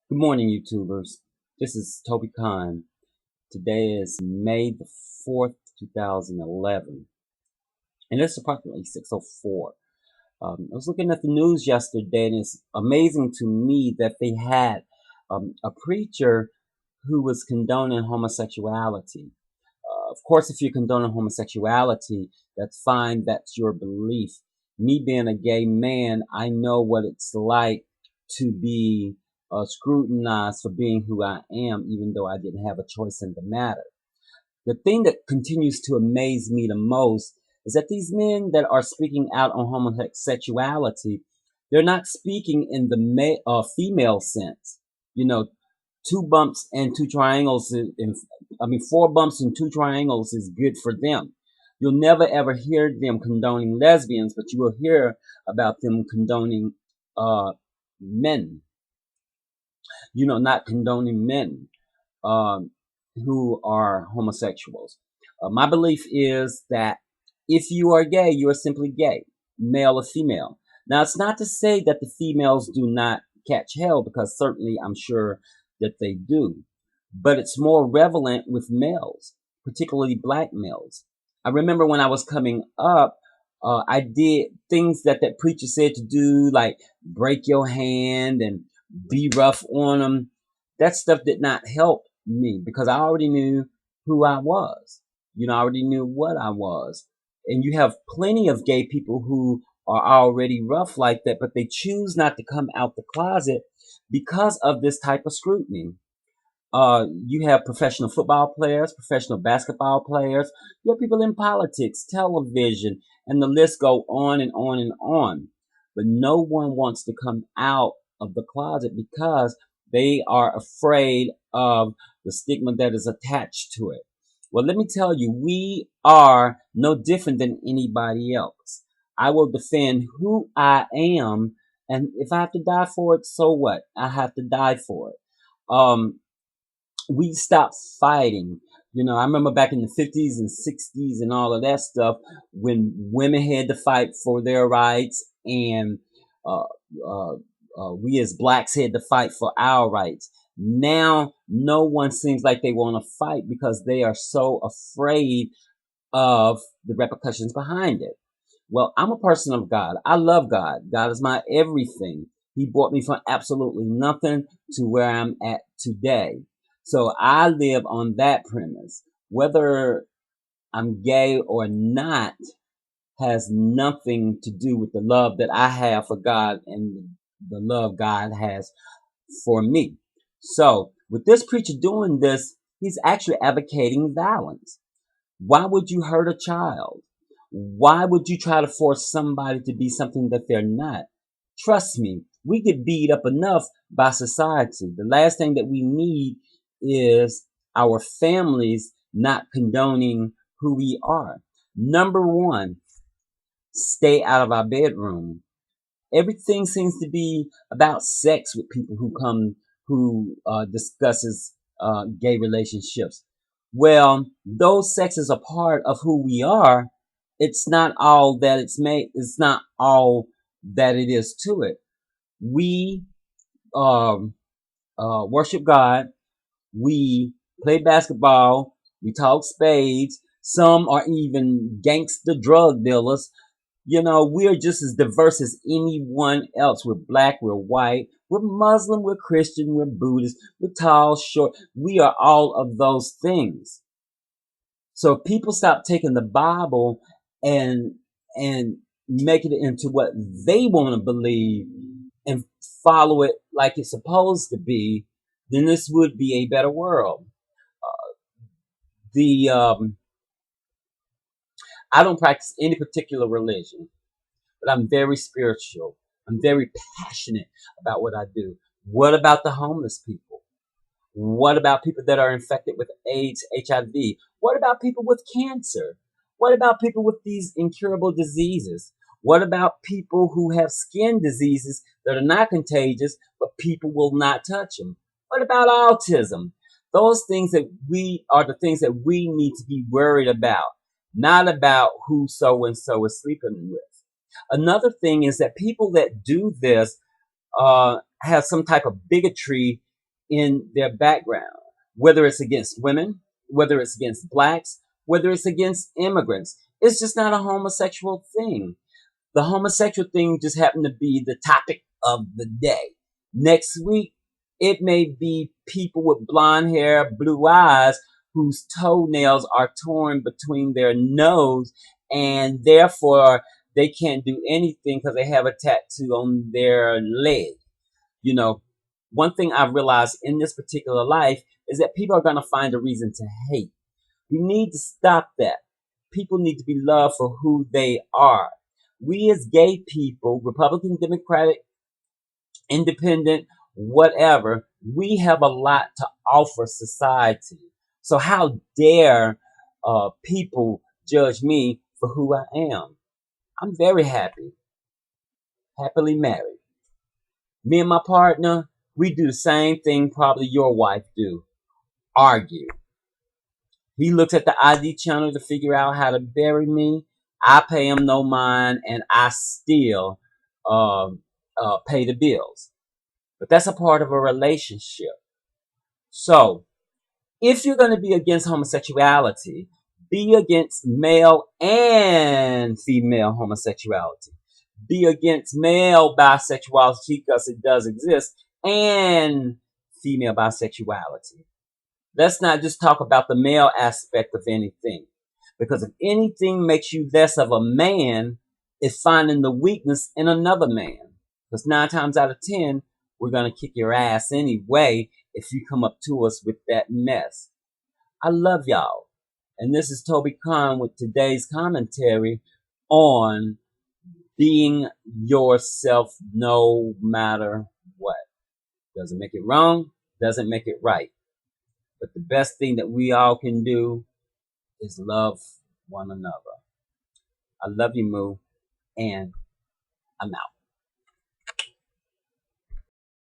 Good morning, YouTubers. This is Toby Khan. Today is May the 4th, 2011, and it's approximately 6:04. I was looking at the news yesterday, and it's amazing to me that they had a preacher who was condoning homosexuality. Of course, if you're condoning homosexuality, that's fine. That's your belief. Me being a gay man, I know what it's like to be scrutinized for being who I am, even though I didn't have a choice in the matter. The thing that continues to amaze me the most is that these men that are speaking out on homosexuality, they're not speaking in the female sense. You know, two bumps and two triangles, four bumps and two triangles is good for them. You'll never ever hear them condoning lesbians, but you will hear about them condoning men. Not condoning men um, who are homosexuals. My belief is that if you are gay, you are simply gay, male or female. Now, it's not to say that the females do not catch hell, because certainly I'm sure that they do. But it's more prevalent with males, particularly black males. I remember when I was coming up, I did things that preacher said to do, like break your hand and be rough on them. That stuff did not help me because I already knew who I was. I already knew what I was. And you have plenty of gay people who are already rough like that, but they choose not to come out the closet because of this type of scrutiny. You have professional football players, professional basketball players. You have people in politics, television, and the list go on and on and on. But no one wants to come out of the closet because they are afraid of the stigma that is attached to it. Well, let me tell you, we are no different than anybody else. I will defend who I am, and if I have to die for it, so what? I have to die for it. We stopped fighting. I remember back in the 50s and 60s and all of that stuff when women had to fight for their rights, and uh, uh, we as blacks had to fight for our rights. Now, no one seems like they want to fight because they are so afraid of the repercussions behind it. Well, I'm a person of God. I love God. God is my everything. He brought me from absolutely nothing to where I'm at today. So I live on that premise. Whether I'm gay or not has nothing to do with the love that I have for God and the love God has for me. So with this preacher doing this, he's actually advocating violence. Why would you hurt a child? Why would you try to force somebody to be something that they're not? Trust me, we get beat up enough by society. The last thing that we need is our families not condoning who we are. Number one, stay out of our bedroom. Everything seems to be about sex with people who discusses gay relationships. Well, those sexes are part of who we are. It's not all that it's made. It's not all that it is to it. We um, worship God. We play basketball. We talk spades. Some are even gangster drug dealers. We're just as diverse as anyone else. We're black, we're white, we're Muslim, we're Christian, we're Buddhist, we're tall, short. We are all of those things. So if people stop taking the Bible and and making it into what they want to believe and follow it like it's supposed to be, then this would be a better world. The I don't practice any particular religion, but I'm very spiritual. I'm very passionate about what I do. What about the homeless people? What about people that are infected with AIDS, HIV? What about people with cancer? What about people with these incurable diseases? What about people who have skin diseases that are not contagious, but people will not touch them? What about autism? Those things that we are the things that we need to be worried about, not about who so and so is sleeping with. Another thing is that people that do this have some type of bigotry in their background, whether it's against women, whether it's against blacks, whether it's against immigrants. It's just not a homosexual thing. The homosexual thing just happened to be the topic of the day. Next week, it may be people with blonde hair, blue eyes, whose toenails are torn between their nose, and therefore they can't do anything because they have a tattoo on their leg. You know, one thing I've realized in this particular life is that people are going to find a reason to hate. We need to stop that. People need to be loved for who they are. We as gay people, Republican, Democratic, Independent, whatever, we have a lot to offer society. So how dare people judge me for who I am? I'm very happy, happily married. Me and my partner, we do the same thing probably your wife do. Argue. He looks at the ID channel to figure out how to bury me. I pay him no mind, and I still pay the bills. But that's a part of a relationship. So, if you're going to be against homosexuality, be against male and female homosexuality. Be against male bisexuality because it does exist, and female bisexuality. Let's not just talk about the male aspect of anything. Because if anything makes you less of a man, it's finding the weakness in another man. Because 9 times out of 10, we're going to kick your ass anyway if you come up to us with that mess. I love y'all. And this is Toby Khan with today's commentary on being yourself no matter what. Doesn't make it wrong, doesn't make it right. But the best thing that we all can do is love one another. I love you, Moo, and I'm out.